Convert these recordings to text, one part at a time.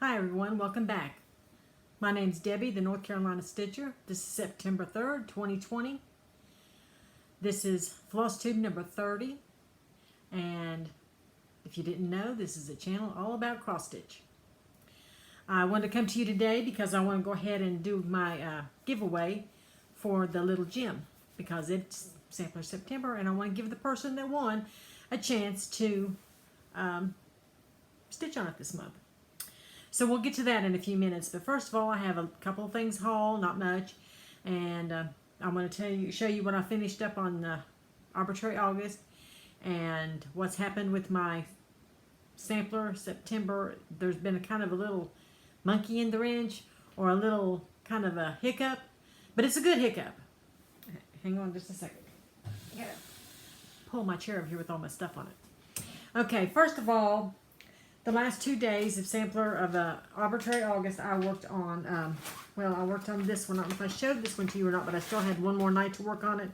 Hi everyone, welcome back. My name's Debbie, the North Carolina Stitcher. This is September 3rd, 2020. This is Flosstube number 30. And if you didn't know, this is a channel all about cross stitch. I wanted to come to you today because I want to go ahead and do my giveaway for the little gem because it's Sampler September and I want to give the person that won a chance to stitch on it this month. So we'll get to that in a few minutes, but first of all I have a couple of things haul, not much, and I'm going to show you what I finished up on Arbitrary August and what's happened with my Sampler September. There's been a kind of a little monkey in the wrench or a little kind of a hiccup, but it's a good hiccup. Hang on just a second. I gotta pull my chair over here with all my stuff on it. Okay, first of all, the last 2 days of Sampler of Arbitrary August, I worked on, I worked on this one. I don't know if I showed this one to you or not, but I still had one more night to work on it.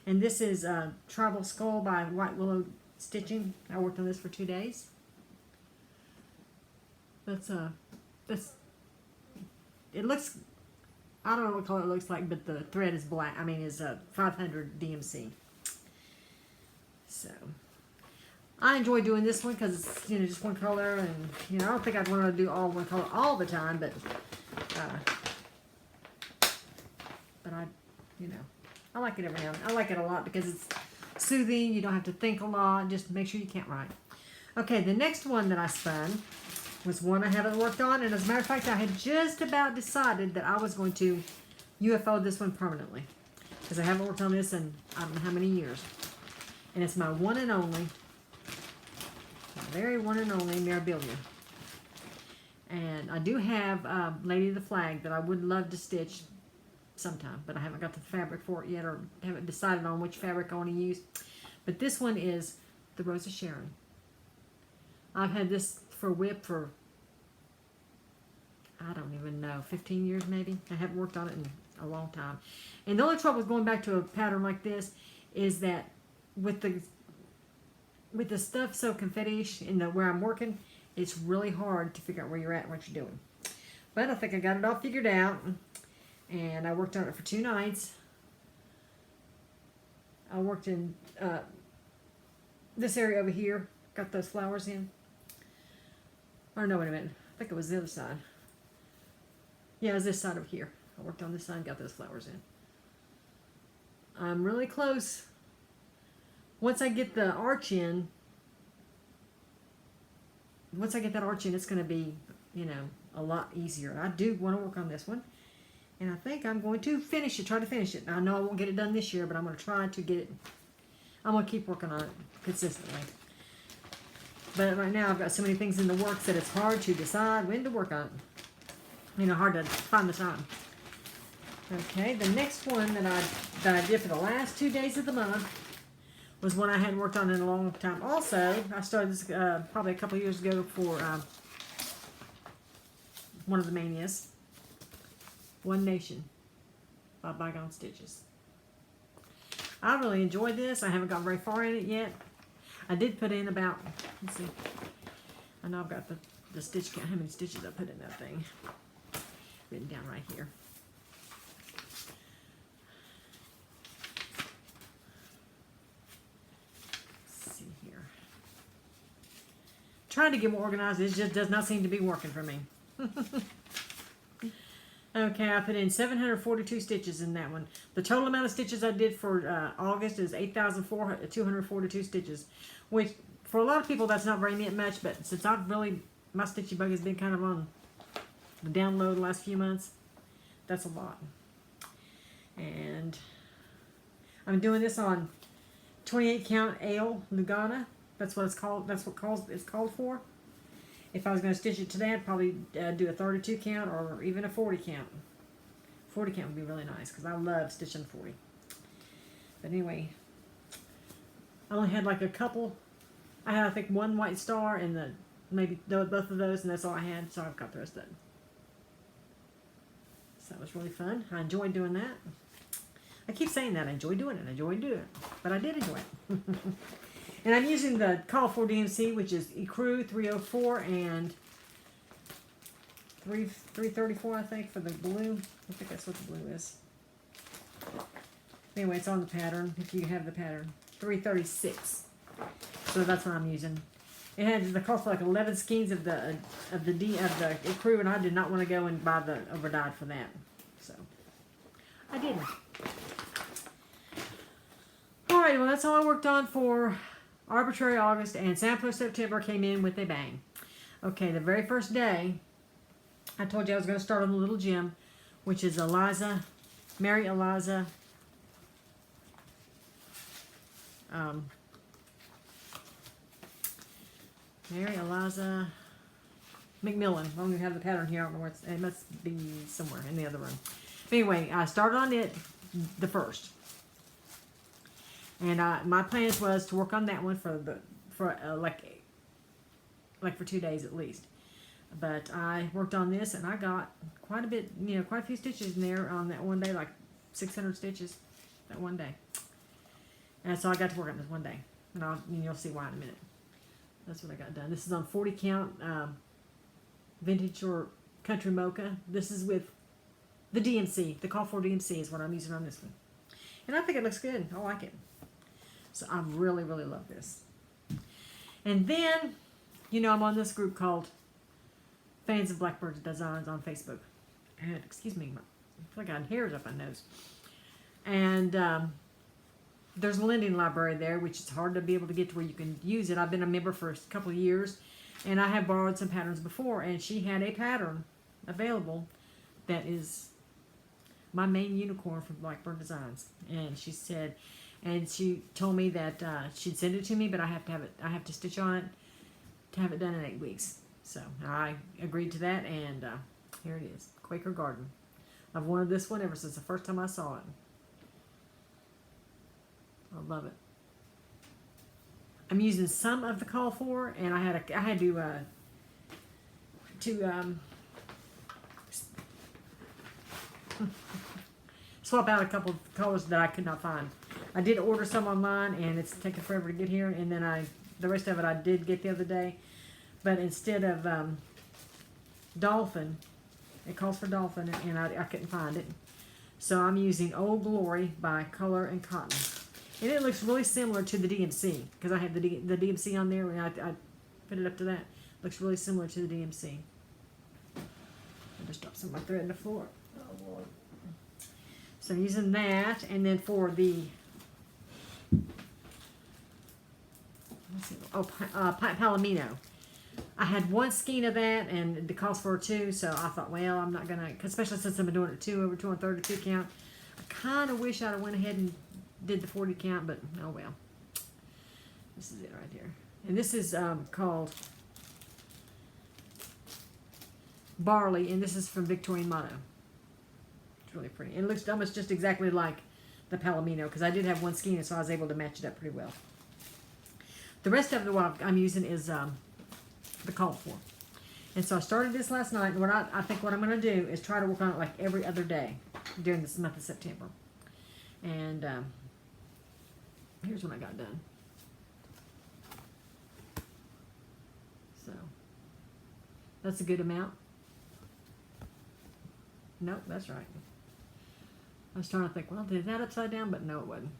And this is Tribal Skull by White Willow Stitching. I worked on this for 2 days. It looks, I don't know what color it looks like, but the thread is black. I mean, is 500 DMC. So I enjoy doing this one because it's, just one color, and, I don't think I'd want to do all one color all the time, but I like it every now and then. I like it a lot because it's soothing. You don't have to think a lot. Just make sure you can't write. Okay, the next one that I spun was one I haven't worked on, and as a matter of fact, I had just about decided that I was going to UFO this one permanently because I haven't worked on this in I don't know how many years, and it's my one and only. Very one and only Mirabilia. And I do have Lady of the Flag that I would love to stitch sometime, but I haven't got the fabric for it yet or haven't decided on which fabric I want to use. But this one is the Rose of Sharon. I've had this for whip for, I don't even know, 15 years maybe. I haven't worked on it in a long time. And the only trouble with going back to a pattern like this is that with the stuff so confetti-ish in where I'm working, it's really hard to figure out where you're at and what you're doing. But I think I got it all figured out, and I worked on it for 2 nights. I worked in this area over here, got those flowers in. Or no, wait a minute. I think it was the other side. Yeah, it was this side over here. I worked on this side and got those flowers in. I'm really close. Once I get the arch in, it's going to be, a lot easier. I do want to work on this one. And I think I'm going to finish it, try to finish it. I know I won't get it done this year, but I'm going to try to get it. I'm going to keep working on it consistently. But right now I've got so many things in the works that it's hard to decide when to work on it. Hard to find the time. Okay, the next one that I did for the last 2 days of the month was one I hadn't worked on in a long time. Also, I started this probably a couple of years ago for one of the manias. One Nation by Bygone Stitches. I really enjoyed this. I haven't got very far in it yet. I did put in about, let's see, I know I've got the stitch count, how many stitches I put in that thing. Written down right here. Trying to get more organized. It just does not seem to be working for me. Okay, I put in 742 stitches in that one. The total amount of stitches I did for August is 8,242 stitches, which for a lot of people that's not very much, but since my stitchy bug has been kind of on the down low the last few months, that's a lot. And I'm doing this on 28 count Ale Lugana. That's what it's called. That's what it's called for. If I was going to stitch it today, I'd probably do a 32 count or even a 40 count. 40 count would be really nice because I love stitching 40. But anyway, I only had like a couple. I had I think one white star and maybe both of those, and that's all I had. So I've got the rest of it. So that was really fun. I enjoyed doing that. I keep saying that I enjoy doing it, but I did enjoy it. And I'm using the Call for DMC, which is Ecru 304 and 334, I think, for the blue. I think that's what the blue is. Anyway, it's on the pattern, if you have the pattern. 336. So that's what I'm using. It had the cost for like 11 skeins of the crew, and I did not want to go and buy the overdyed for that. So I didn't. Alright, well that's all I worked on for Arbitrary August, and Sampler September came in with a bang. Okay, the very first day, I told you I was going to start on the little gem, which is Mary Eliza McMillan. I don't even have the pattern here. I don't know where it must be somewhere in the other room. But anyway, I started on it the first. And my plans was to work on that one for like for 2 days at least. But I worked on this, and I got quite a bit, quite a few stitches in there on that one day, like 600 stitches that one day. And so I got to work on this one day, and you'll see why in a minute. That's what I got done. This is on 40 count vintage or country mocha. This is with the DMC. The Call for DMC is what I'm using on this one, and I think it looks good. I like it. So I really, really love this. And then, I'm on this group called Fans of Blackbird Designs on Facebook. And, excuse me, I feel like I got hairs up my nose. And there's a lending library there, which is hard to be able to get to where you can use it. I've been a member for a couple of years, and I have borrowed some patterns before, and she had a pattern available that is my main unicorn from Blackbird Designs. And she said, and she told me that she'd send it to me, but I have to stitch on it to have it done in 8 weeks. So I agreed to that, and here it is, Quaker Garden. I've wanted this one ever since the first time I saw it. I love it. I'm using some of the Call For, and I had to swap out a couple of colors that I could not find. I did order some online, and it's taken forever to get here, and then the rest of it I did get the other day. But instead of Dolphin, it calls for Dolphin, and I couldn't find it. So I'm using Old Glory by Color and Cotton. And it looks really similar to the DMC, because I have the DMC on there, and I put it up to that. It looks really similar to the DMC. I just dropped some of my thread on the floor. Oh, Lord. So I'm using that, and then for the Palomino. I had one skein of that, and the cost for 2, so I thought, well, I'm not gonna, especially since I've been doing it over 2 and 32 count. I kind of wish I'd have went ahead and did the 40 count, but oh well. This is it right here, and this is called Barley, and this is from Victorian Motto. It's really pretty. It looks almost just exactly like the Palomino, because I did have one skein, so I was able to match it up pretty well. The rest of what I'm using is the Call For. And so I started this last night, and what I think what I'm going to do is try to work on it like every other day during this month of September. And here's what I got done. So that's a good amount. Nope, that's right. I was trying to think, well, did that upside down? But no, it wasn't.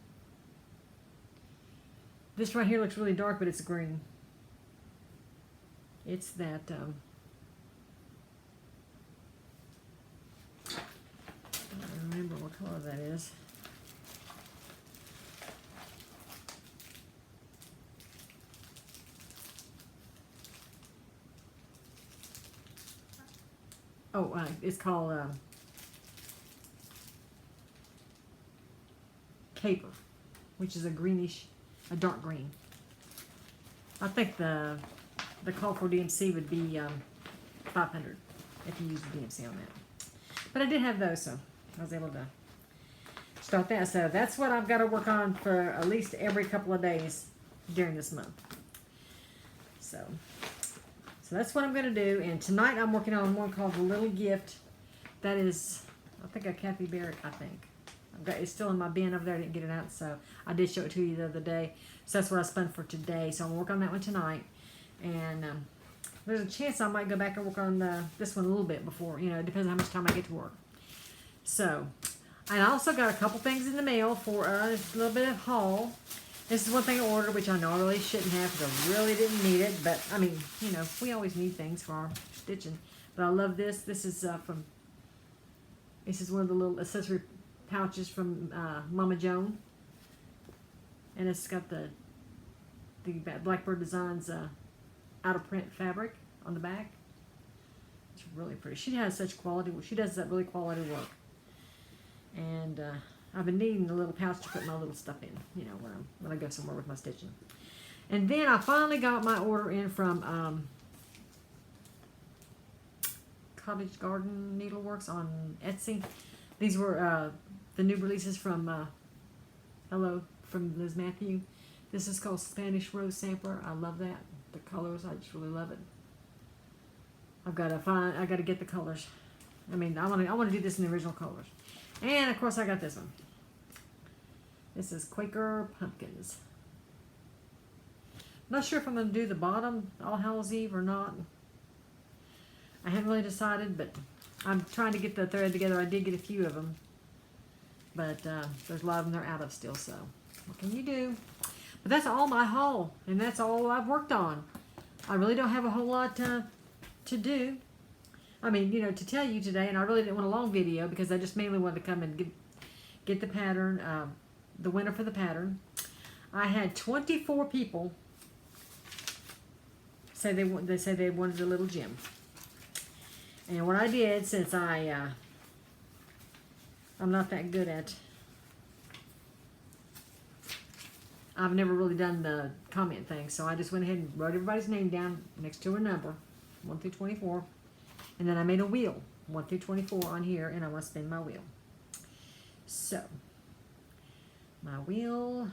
This right here looks really dark, but it's green. It's that, I don't remember what color that is. Oh, it's called Caper, which is a greenish, a dark green. I think the Call for DMC would be 500 if you use the DMC on that. But I did have those, so I was able to start that. So that's what I've got to work on for at least every couple of days during this month. So that's what I'm going to do. And tonight I'm working on one called The Little Gift. That is, I think, a Kathy Barrick, I think. It's still in my bin over there. I didn't get it out, so I did show it to you the other day. So that's what I spun for today. So I'm going to work on that one tonight. And there's a chance I might go back and work on this one a little bit before, you know, it depends on how much time I get to work. So, I also got a couple things in the mail for a little bit of haul. This is one thing I ordered, which I know I really shouldn't have because I really didn't need it. But, I mean, you know, we always need things for our stitching. But I love this. This is this is one of the little accessory pouches from Mama Joan. And it's got the Blackbird Designs out of print fabric on the back. It's really pretty. She has such quality. She does that really quality work. And I've been needing a little pouch to put my little stuff in, you know, when I go somewhere with my stitching. And then I finally got my order in from Cottage Garden Needleworks on Etsy. These were the new releases from Hello from Liz Matthew. This is called Spanish Rose Sampler. I love that. The colors, I just really love it. I gotta get the colors. I mean, I want to do this in the original colors. And of course, I got this one. This is Quaker Pumpkins. Not sure if I'm going to do the bottom All Hallows Eve or not. I haven't really decided, but I'm trying to get the thread together. I did get a few of them, but there's a lot of them they're out of still. So what can you do? But that's all my haul, and that's all I've worked on. I really don't have a whole lot to do. I mean, you know, to tell you today, and I really didn't want a long video because I just mainly wanted to come and get the pattern, the winner for the pattern. I had 24 people say they wanted a little gem. And what I did, since I'm not that good at, I've never really done the comment thing, so I just went ahead and wrote everybody's name down next to a number, 1 through 24. And then I made a wheel, 1 through 24 on here, and I want to spin my wheel. So, my wheel,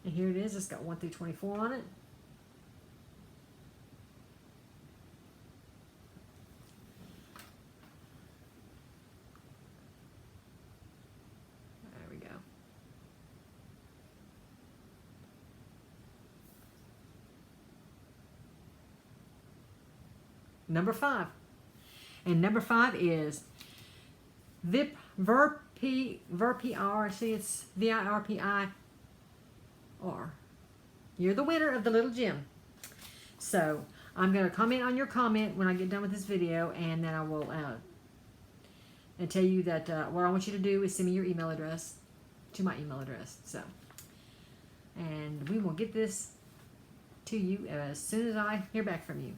and here it is. It's got 1 through 24 on it. There we go. Number 5. And number 5 is Virpir. See, it's Virpir. You're the winner of the little gem. So I'm going to comment on your comment when I get done with this video, and then I will and tell you that what I want you to do is send me your email address to my email address. So, and we will get this to you as soon as I hear back from you.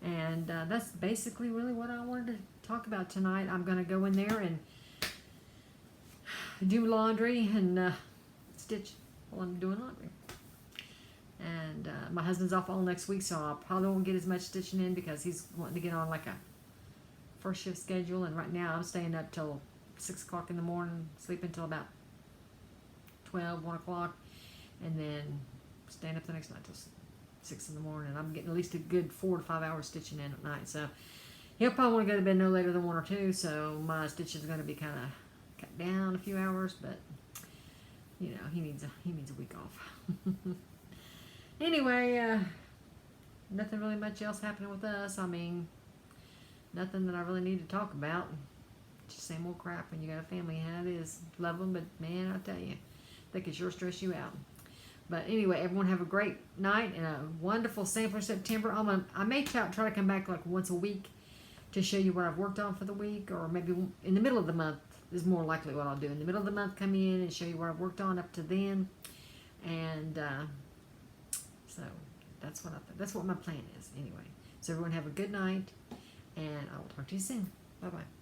And that's basically really what I wanted to talk about tonight. I'm going to go in there and do laundry and stitch while I'm doing laundry. And my husband's off all next week, so I probably won't get as much stitching in because he's wanting to get on like a first shift schedule. And right now I'm staying up till 6 o'clock in the morning, sleeping until about 12, 1 o'clock, and then staying up the next night till 6 in the morning. I'm getting at least a good 4 to 5 hours stitching in at night. So he'll probably want to go to bed no later than 1 or 2. So my stitching is going to be kind of cut down a few hours, but you know, he needs a week off. Anyway, nothing really much else happening with us. I mean, nothing that I really need to talk about. Just same old crap when you got a family. How it is. Love them, but man, I tell you, they can sure stress you out. But anyway, everyone have a great night and a wonderful sampler September. I may try to come back like once a week to show you what I've worked on for the week, or maybe in the middle of the month is more likely what I'll do. In the middle of the month, come in and show you what I've worked on up to then. And so that's what my plan is anyway. So everyone have a good night, and I will talk to you soon. Bye-bye.